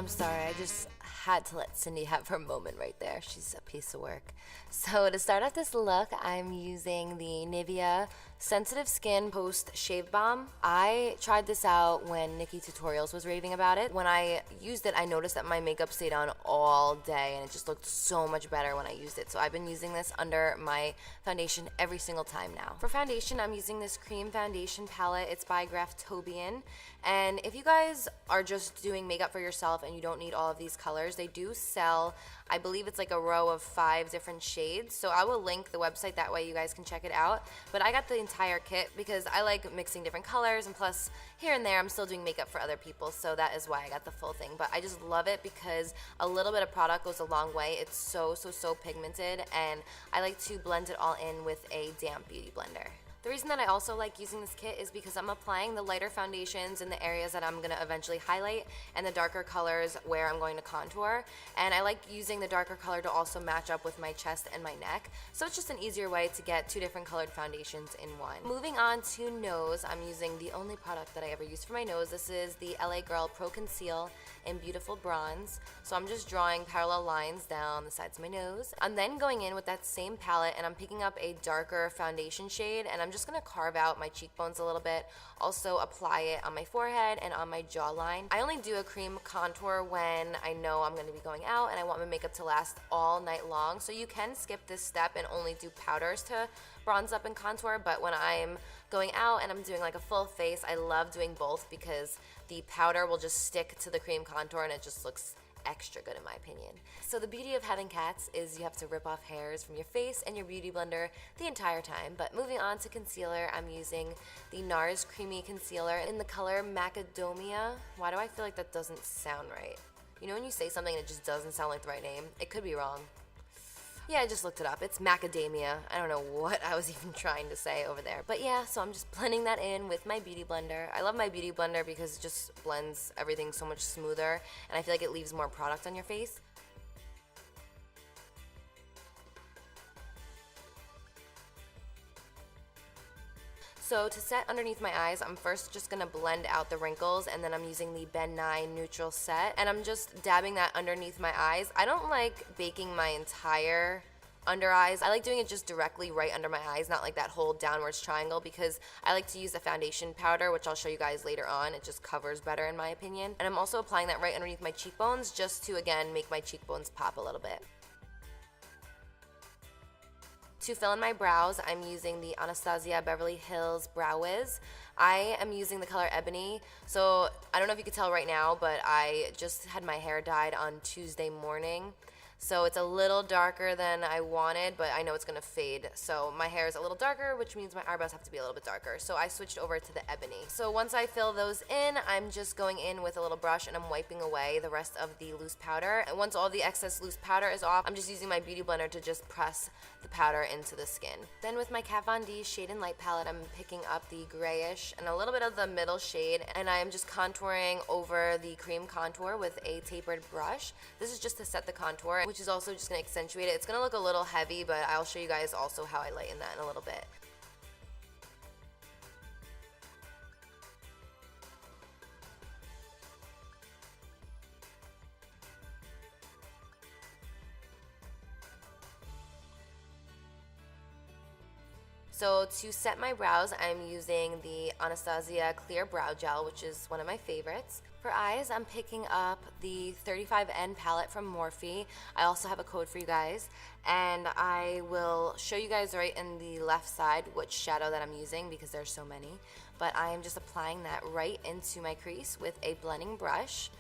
I'm sorry, I just had to let Cindy have her moment right there. She's a piece of work. So to start off this look, I'm using the Nivea Sensitive Skin Post Shave Balm. I tried this out when Nikki Tutorials was raving about it. When I used it, I noticed that my makeup stayed on all day and it just looked so much better when I used it. So I've been using this under my foundation every single time now. For foundation, I'm using this cream foundation palette. It's by Graftobian. And if you guys are just doing makeup for yourself and you don't need all of these colors, they do sell, I believe it's like a row of 5 different shades. So I will link the website, that way you guys can check it out. But I got the entire kit because I like mixing different colors, and plus here and there I'm still doing makeup for other people, so that is why I got the full thing. But I just love it because a little bit of product goes a long way. It's so pigmented, and I like to blend it all in with a damp beauty blender. The reason that I also like using this kit is because I'm applying the lighter foundations in the areas that I'm going to eventually highlight, and the darker colors where I'm going to contour. And I like using the darker color to also match up with my chest and my neck. So it's just an easier way to get 2 different colored foundations in one. Moving on to nose, I'm using the only product that I ever use for my nose. This is the LA Girl Pro Conceal in Beautiful Bronze. So I'm just drawing parallel lines down the sides of my nose. I'm then going in with that same palette and I'm picking up a darker foundation shade, and I'm just going to carve out my cheekbones a little bit, also apply it on my forehead and on my jawline. I only do a cream contour when I know I'm going to be going out and I want my makeup to last all night long. So you can skip this step and only do powders to bronze up and contour, but when I'm going out and I'm doing like a full face, I love doing both because the powder will just stick to the cream contour and it just looks extra good in my opinion. So the beauty of having cats is you have to rip off hairs from your face and your beauty blender the entire time. But moving on to concealer, I'm using the NARS Creamy Concealer in the color Macadamia. Why do I feel like that doesn't sound right? You know when you say something and it just doesn't sound like the right name? It could be wrong. Yeah, I just looked it up. It's macadamia. I don't know what I was even trying to say over there. But yeah, so I'm just blending that in with my beauty blender. I love my beauty blender because it just blends everything so much smoother, and I feel like it leaves more product on your face. So to set underneath my eyes, I'm first just going to blend out the wrinkles, and then I'm using the Ben Nye Neutral Set, and I'm just dabbing that underneath my eyes. I don't like baking my entire under eyes. I like doing it just directly right under my eyes, not like that whole downwards triangle, because I like to use the foundation powder, which I'll show you guys later on. It just covers better in my opinion. And I'm also applying that right underneath my cheekbones just to, again, make my cheekbones pop a little bit. To fill in my brows, I'm using the Anastasia Beverly Hills Brow Wiz. I am using the color Ebony. So I don't know if you can tell right now, but I just had my hair dyed on Tuesday morning. So it's a little darker than I wanted, but I know it's gonna fade. So my hair is a little darker, which means my eyebrows have to be a little bit darker. So I switched over to the Ebony. So once I fill those in, I'm just going in with a little brush and I'm wiping away the rest of the loose powder. And once all the excess loose powder is off, I'm just using my beauty blender to just press the powder into the skin. Then with my Kat Von D Shade and Light palette, I'm picking up the grayish and a little bit of the middle shade, and I am just contouring over the cream contour with a tapered brush. This is just to set the contour, which is also just going to accentuate it. It's going to look a little heavy, but I'll show you guys also how I lighten that in a little bit. So to set my brows, I'm using the Anastasia Clear Brow Gel, which is one of my favorites. For eyes, I'm picking up the 35N palette from Morphe. I also have a code for you guys, and I will show you guys right in the left side which shadow that I'm using because there's so many. But I am just applying that right into my crease with a blending brush.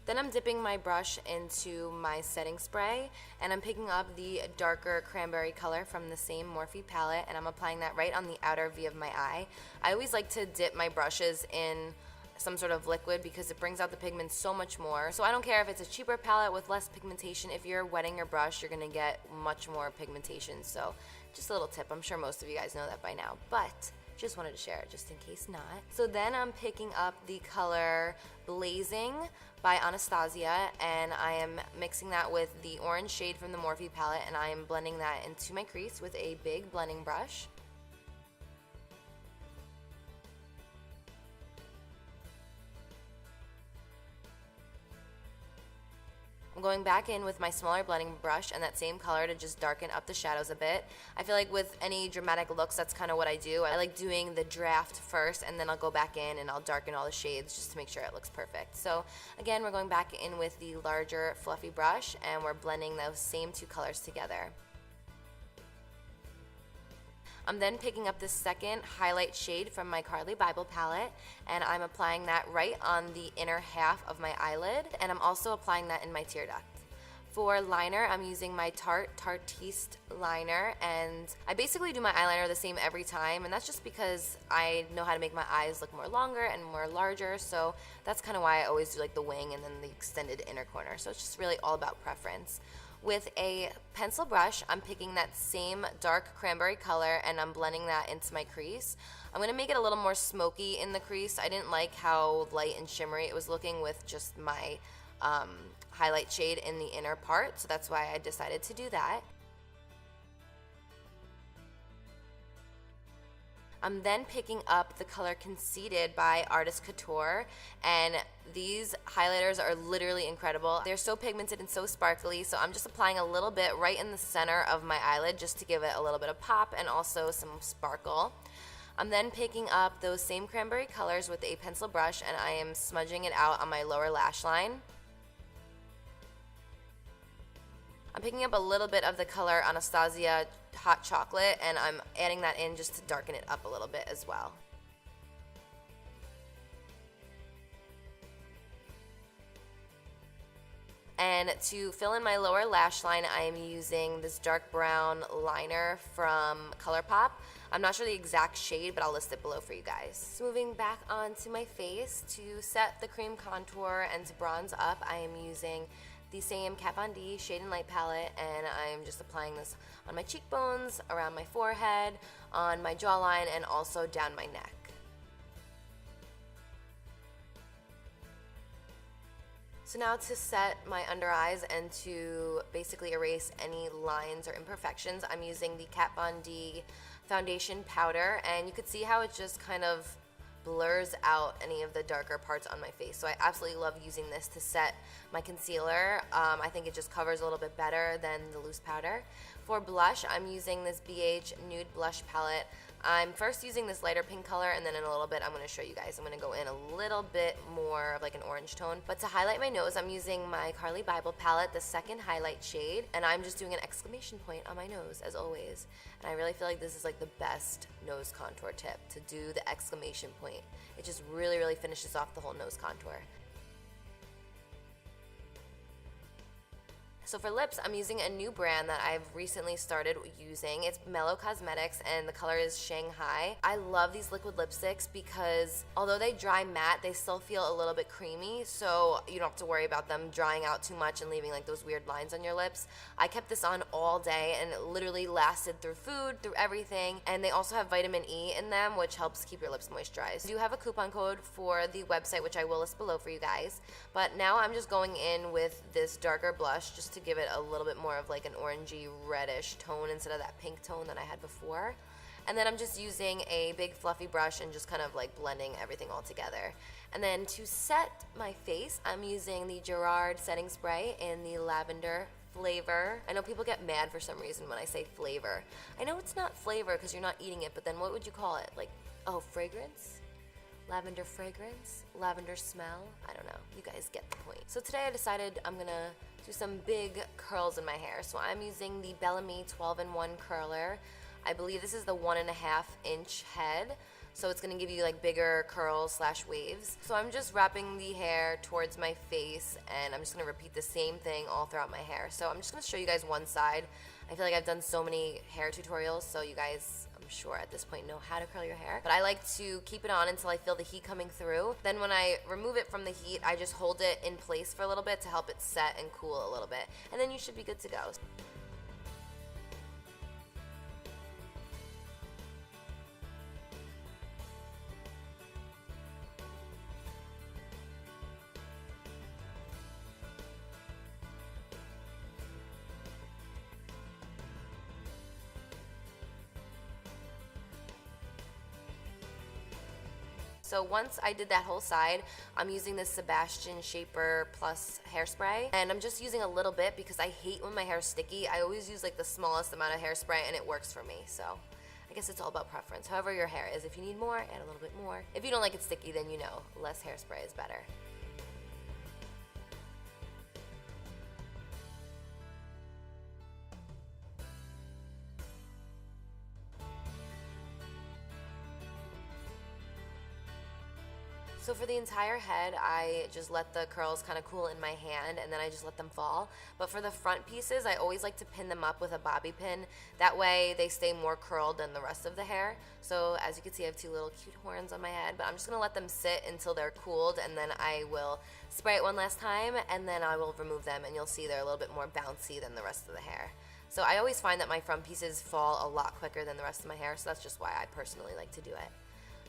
Then I'm dipping my brush into my setting spray, and I'm picking up the darker cranberry color from the same Morphe palette, and I'm applying that right on the outer V of my eye. I always like to dip my brushes in some sort of liquid because it brings out the pigment so much more. So I don't care if it's a cheaper palette with less pigmentation. If you're wetting your brush, you're going to get much more pigmentation. So just a little tip. I'm sure most of you guys know that by now, but just wanted to share it just in case not. So then I'm picking up the color Blazing by Anastasia, and I am mixing that with the orange shade from the Morphe palette, and I am blending that into my crease with a big blending brush. I'm going back in with my smaller blending brush and that same color to just darken up the shadows a bit. I feel like with any dramatic looks, that's kind of what I do. I like doing the draft first, and then I'll go back in and I'll darken all the shades just to make sure it looks perfect. So again, we're going back in with the larger fluffy brush and we're blending those same two colors together. I'm then picking up the second highlight shade from my Carli Bybel palette, and I'm applying that right on the inner half of my eyelid, and I'm also applying that in my tear duct. For liner, I'm using my Tartiste liner, and I basically do my eyeliner the same every time, and that's just because I know how to make my eyes look more longer and more larger, so that's kind of why I always do like the wing and then the extended inner corner. So it's just really all about preference. With a pencil brush, I'm picking that same dark cranberry color and I'm blending that into my crease. I'm going to make it a little more smoky in the crease. I didn't like how light and shimmery it was looking with just my highlight shade in the inner part, so that's why I decided to do that. I'm then picking up the color Conceited by Artist Couture, and these highlighters are literally incredible. They're so pigmented and so sparkly, so I'm just applying a little bit right in the center of my eyelid just to give it a little bit of pop and also some sparkle. I'm then picking up those same cranberry colors with a pencil brush and I am smudging it out on my lower lash line. I'm picking up a little bit of the color Anastasia Hot Chocolate and I'm adding that in just to darken it up a little bit as well. And to fill in my lower lash line, I am using this dark brown liner from ColourPop. I'm not sure the exact shade, but I'll list it below for you guys. So moving back onto my face, to set the cream contour and to bronze up, I am using the same Kat Von D Shade and Light palette, and I'm just applying this on my cheekbones, around my forehead, on my jawline, and also down my neck. So now to set my under eyes and to basically erase any lines or imperfections, I'm using the Kat Von D foundation powder, and you could see how it just kind of blurs out any of the darker parts on my face. So I absolutely love using this to set my concealer. I think it just covers a little bit better than the loose powder. For blush, I'm using this BH Nude Blush Palette. I'm first using this lighter pink color, and then in a little bit I'm going to show you guys. I'm going to go in a little bit more of like an orange tone. But to highlight my nose, I'm using my Carli Bybel palette, the second highlight shade, and I'm just doing an exclamation point on my nose as always. And I really feel like this is like the best nose contour tip, to do the exclamation point. It just really, really finishes off the whole nose contour. So for lips, I'm using a new brand that I've recently started using. It's Mellow Cosmetics and the color is Shanghai. I love these liquid lipsticks because although they dry matte, they still feel a little bit creamy, so you don't have to worry about them drying out too much and leaving like those weird lines on your lips. I kept this on all day and it literally lasted through food, through everything, and they also have vitamin E in them, which helps keep your lips moisturized. I do have a coupon code for the website, which I will list below for you guys, but now I'm just going in with this darker blush just to give it a little bit more of like an orangey reddish tone instead of that pink tone that I had before. And then I'm just using a big fluffy brush and just kind of like blending everything all together. And then to set my face, I'm using the Gerard setting spray in the lavender flavor. I know people get mad for some reason when I say flavor. I know it's not flavor because you're not eating it, but then what would you call it? Like, oh, fragrance? Lavender fragrance? Lavender smell? I don't know. You guys get the point. So today I decided I'm gonna do some big curls in my hair. So I'm using the Bellamy 12-in-1 curler. I believe this is the 1.5 inch head. So it's gonna give you like bigger curls / waves. So I'm just wrapping the hair towards my face and I'm just gonna repeat the same thing all throughout my hair. So I'm just gonna show you guys one side. I feel like I've done so many hair tutorials, so you guys, I'm sure at this point, know how to curl your hair. But I like to keep it on until I feel the heat coming through. Then when I remove it from the heat, I just hold it in place for a little bit to help it set and cool a little bit. And then you should be good to go. So once I did that whole side, I'm using this Sebastian Shaper Plus hairspray, and I'm just using a little bit because I hate when my hair is sticky. I always use like the smallest amount of hairspray and it works for me. So I guess it's all about preference. However your hair is, if you need more, add a little bit more. If you don't like it sticky, then you know, less hairspray is better. So for the entire head, I just let the curls kind of cool in my hand, and then I just let them fall. But for the front pieces, I always like to pin them up with a bobby pin. That way they stay more curled than the rest of the hair. So as you can see, I have two little cute horns on my head, but I'm just gonna let them sit until they're cooled, and then I will spray it one last time, and then I will remove them, and you'll see they're a little bit more bouncy than the rest of the hair. So I always find that my front pieces fall a lot quicker than the rest of my hair, so that's just why I personally like to do it.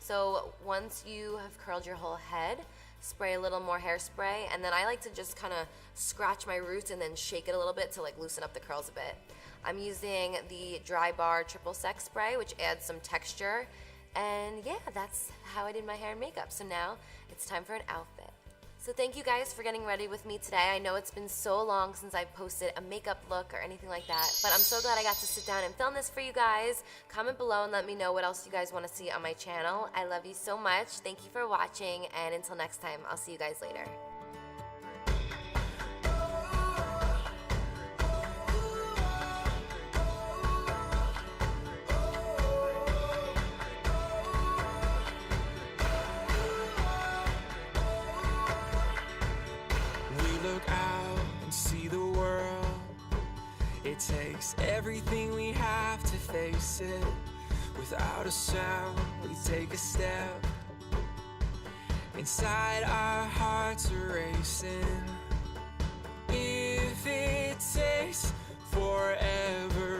So once you have curled your whole head, spray a little more hairspray, and then I like to just kind of scratch my roots and then shake it a little bit to like loosen up the curls a bit. I'm using the Dry Bar Triple Sec Spray, which adds some texture, and yeah, that's how I did my hair and makeup. So now it's time for an outfit. So thank you guys for getting ready with me today. I know it's been so long since I've posted a makeup look or anything like that, but I'm so glad I got to sit down and film this for you guys. Comment below and let me know what else you guys want to see on my channel. I love you so much. Thank you for watching, and until next time, I'll see you guys later. It takes everything we have to face it. Without a sound, we take a step. Inside our hearts are racing. If it takes forever,